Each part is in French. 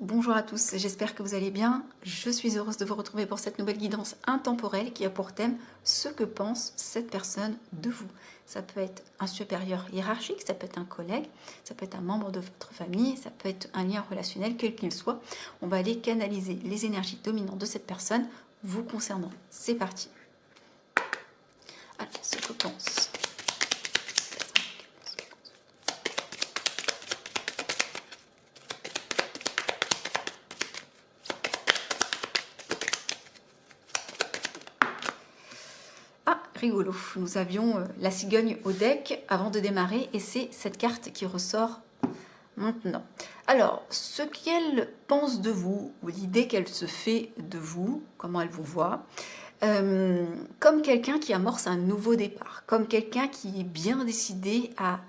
Bonjour à tous, j'espère que vous allez bien. Je suis heureuse de vous retrouver pour cette nouvelle guidance intemporelle qui a pour thème ce que pense cette personne de vous. Ça peut être un supérieur hiérarchique, ça peut être un collègue, ça peut être un membre de votre famille, ça peut être un lien relationnel, quel qu'il soit. On va aller canaliser les énergies dominantes de cette personne vous concernant. C'est parti. Alors, ce que pense. Rigolo, nous avions la cigogne au deck avant de démarrer et c'est cette carte qui ressort maintenant. Alors, ce qu'elle pense de vous, ou l'idée qu'elle se fait de vous, comment elle vous voit, comme quelqu'un qui amorce un nouveau départ, comme quelqu'un qui est bien décidé à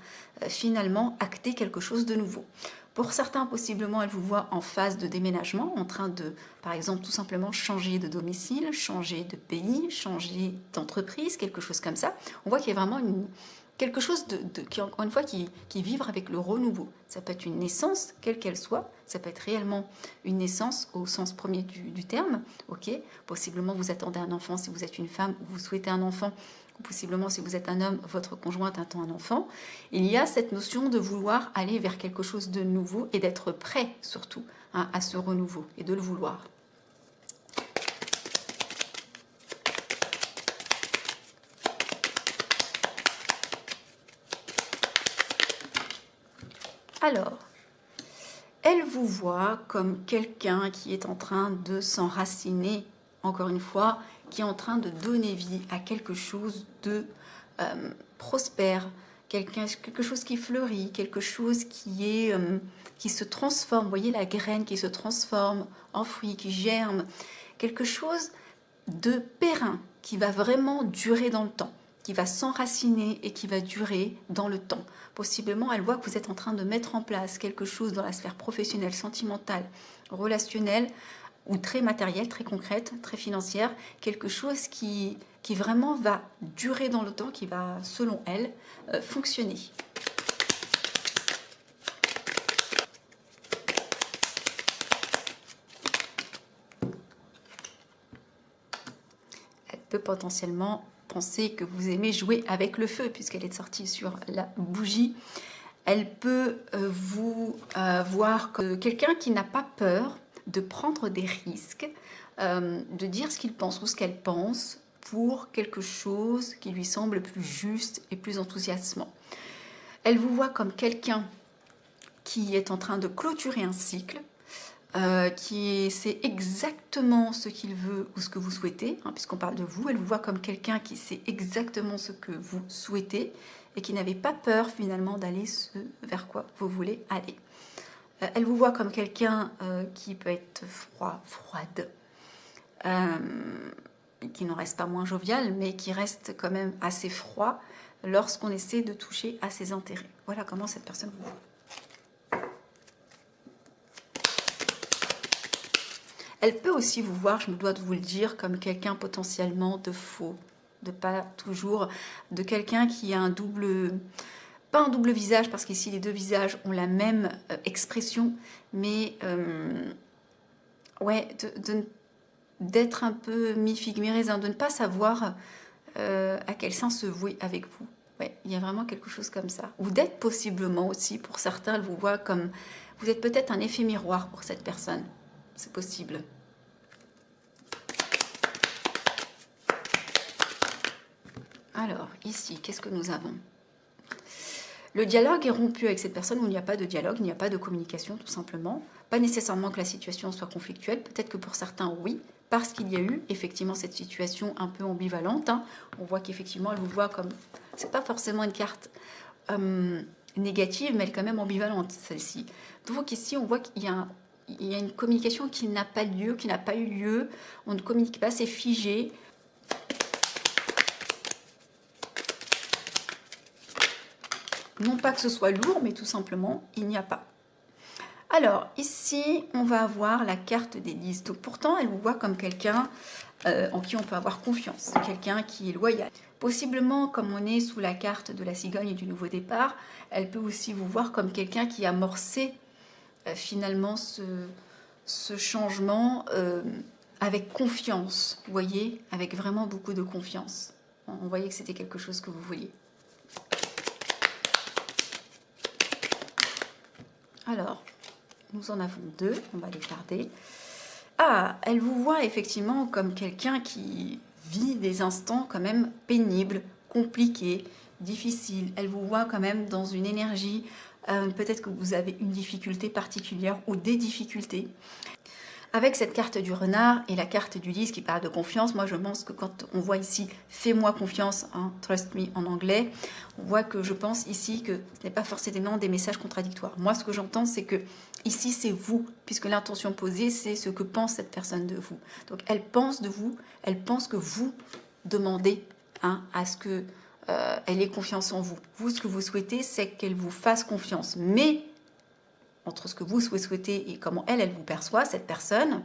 finalement acter quelque chose de nouveau. Pour certains, possiblement, elle vous voit en phase de déménagement, en train de, par exemple, tout simplement changer de domicile, changer de pays, changer d'entreprise, quelque chose comme ça. On voit qu'il y a vraiment quelque chose qui, encore une fois, qui vibre avec le renouveau. Ça peut être une naissance, quelle qu'elle soit. Ça peut être réellement une naissance au sens premier du terme. Ok, possiblement, vous attendez un enfant si vous êtes une femme ou vous souhaitez un enfant. Possiblement, si vous êtes un homme, votre conjointe attend un enfant. Il y a cette notion de vouloir aller vers quelque chose de nouveau et d'être prêt, surtout, à ce renouveau et de le vouloir. Alors, elle vous voit comme quelqu'un qui est en train de s'enraciner, encore une fois, qui est en train de donner vie à quelque chose de prospère, quelque chose qui fleurit, quelque chose qui se transforme. Vous voyez la graine qui se transforme en fruit, qui germe, quelque chose de périn, qui va vraiment durer dans le temps, qui va s'enraciner et qui va durer dans le temps. Possiblement, elle voit que vous êtes en train de mettre en place quelque chose dans la sphère professionnelle, sentimentale, relationnelle, ou très matérielle, très concrète, très financière, quelque chose qui vraiment va durer dans le temps, qui va, selon elle, fonctionner. Elle peut potentiellement penser que vous aimez jouer avec le feu, puisqu'elle est sortie sur la bougie. Elle peut vous voir comme quelqu'un qui n'a pas peur de prendre des risques, de dire ce qu'il pense ou ce qu'elle pense pour quelque chose qui lui semble plus juste et plus enthousiasmant. Elle vous voit comme quelqu'un qui est en train de clôturer un cycle, qui sait exactement ce qu'il veut ou ce que vous souhaitez, hein, puisqu'on parle de vous. Elle vous voit comme quelqu'un qui sait exactement ce que vous souhaitez et qui n'avait pas peur finalement d'aller vers quoi vous voulez aller. Elle vous voit comme quelqu'un qui peut être froide, qui n'en reste pas moins jovial, mais qui reste quand même assez froid lorsqu'on essaie de toucher à ses intérêts. Voilà comment cette personne vous voit. Elle peut aussi vous voir, je me dois de vous le dire, comme quelqu'un potentiellement de faux, de pas toujours, de quelqu'un qui a un double, pas un double visage, parce qu'ici les deux visages ont la même expression, mais ouais, d'être un peu mi-figue, mi-raisin, de ne pas savoir à quel sens se vouer avec vous. Ouais, il y a vraiment quelque chose comme ça. Ou d'être possiblement aussi, pour certains, elle vous voit comme, vous êtes peut-être un effet miroir pour cette personne. C'est possible. Alors, ici, qu'est-ce que nous avons? Le dialogue est rompu avec cette personne où il n'y a pas de dialogue, il n'y a pas de communication, tout simplement. Pas nécessairement que la situation soit conflictuelle, peut-être que pour certains, oui, parce qu'il y a eu effectivement cette situation un peu ambivalente. Hein. On voit qu'effectivement, elle vous voit comme... C'est pas forcément une carte négative, mais elle est quand même ambivalente, celle-ci. Donc ici, on voit qu'il y a une communication qui n'a pas lieu, qui n'a pas eu lieu. On ne communique pas, c'est figé. Non pas que ce soit lourd, mais tout simplement, il n'y a pas. Alors, ici, on va avoir la carte des 10. Donc, pourtant, elle vous voit comme quelqu'un en qui on peut avoir confiance, quelqu'un qui est loyal. Possiblement, comme on est sous la carte de la cigogne et du nouveau départ, elle peut aussi vous voir comme quelqu'un qui a amorcé finalement ce changement avec confiance, vous voyez, avec vraiment beaucoup de confiance. On voyait que c'était quelque chose que vous vouliez. Alors, nous en avons deux, on va les garder. Ah, elle vous voit effectivement comme quelqu'un qui vit des instants quand même pénibles, compliqués, difficiles. Elle vous voit quand même dans une énergie, peut-être que vous avez une difficulté particulière ou des difficultés. Avec cette carte du renard et la carte du lys qui parle de confiance, moi je pense que quand on voit ici « fais-moi confiance hein, »,« trust me » en anglais, on voit que je pense ici que ce n'est pas forcément des messages contradictoires. Moi ce que j'entends c'est que ici c'est vous, puisque l'intention posée c'est ce que pense cette personne de vous. Donc elle pense de vous, elle pense que vous demandez hein, à ce que elle ait confiance en vous. Vous ce que vous souhaitez c'est qu'elle vous fasse confiance, mais entre ce que vous souhaitez et comment elle vous perçoit, cette personne,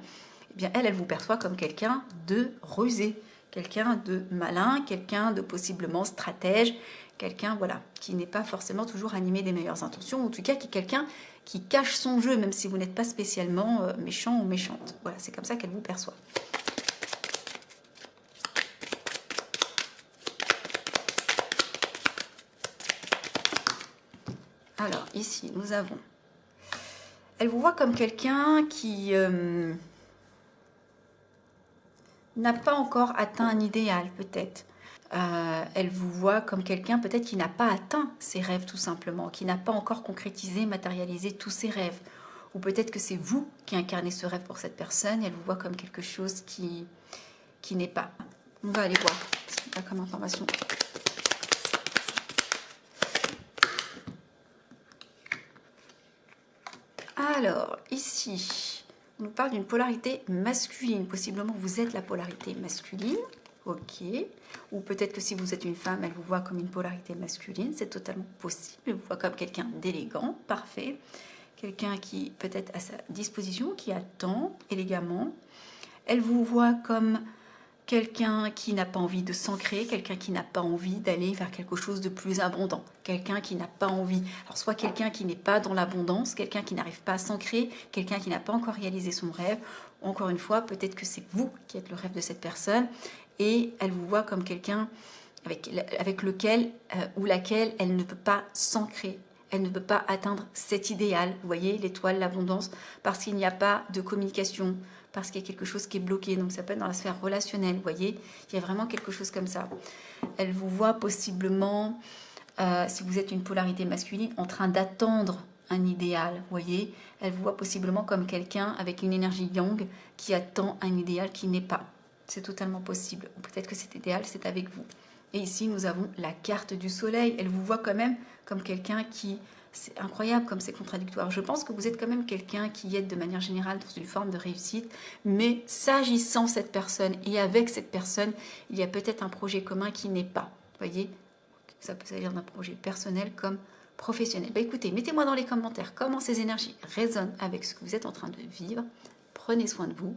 eh bien elle vous perçoit comme quelqu'un de rusé, quelqu'un de malin, quelqu'un de possiblement stratège, quelqu'un voilà, qui n'est pas forcément toujours animé des meilleures intentions, ou en tout cas qui est quelqu'un qui cache son jeu, même si vous n'êtes pas spécialement méchant ou méchante. Voilà, c'est comme ça qu'elle vous perçoit. Alors ici, nous avons... Elle vous voit comme quelqu'un qui n'a pas encore atteint un idéal, peut-être. Elle vous voit comme quelqu'un peut-être qui n'a pas atteint ses rêves, tout simplement, qui n'a pas encore concrétisé, matérialisé tous ses rêves. Ou peut-être que c'est vous qui incarnez ce rêve pour cette personne, et elle vous voit comme quelque chose qui n'est pas. On va aller voir ce qu'il y a comme information. Alors, ici, on nous parle d'une polarité masculine. Possiblement, vous êtes la polarité masculine. Ok. Ou peut-être que si vous êtes une femme, elle vous voit comme une polarité masculine. C'est totalement possible. Elle vous voit comme quelqu'un d'élégant, parfait. Quelqu'un qui peut-être à sa disposition, qui attend élégamment. Elle vous voit comme quelqu'un qui n'a pas envie de s'ancrer, quelqu'un qui n'a pas envie d'aller vers quelque chose de plus abondant, quelqu'un qui n'a pas envie, alors soit quelqu'un qui n'est pas dans l'abondance, quelqu'un qui n'arrive pas à s'ancrer, quelqu'un qui n'a pas encore réalisé son rêve, encore une fois, peut-être que c'est vous qui êtes le rêve de cette personne, et elle vous voit comme quelqu'un avec lequel ou laquelle elle ne peut pas s'ancrer, elle ne peut pas atteindre cet idéal, vous voyez, l'étoile, l'abondance, parce qu'il n'y a pas de communication, parce qu'il y a quelque chose qui est bloqué. Donc ça peut être dans la sphère relationnelle, vous voyez, il y a vraiment quelque chose comme ça. Elle vous voit possiblement, si vous êtes une polarité masculine, en train d'attendre un idéal, vous voyez. Elle vous voit possiblement comme quelqu'un avec une énergie yang qui attend un idéal qui n'est pas. C'est totalement possible. Ou peut-être que cet idéal, c'est avec vous. Et ici, nous avons la carte du soleil. Elle vous voit quand même comme quelqu'un qui... C'est incroyable comme c'est contradictoire. Je pense que vous êtes quand même quelqu'un qui est de manière générale dans une forme de réussite, mais s'agissant de cette personne et avec cette personne, il y a peut-être un projet commun qui n'est pas. Vous voyez, ça peut s'agir d'un projet personnel comme professionnel. Bah écoutez, mettez-moi dans les commentaires comment ces énergies résonnent avec ce que vous êtes en train de vivre. Prenez soin de vous.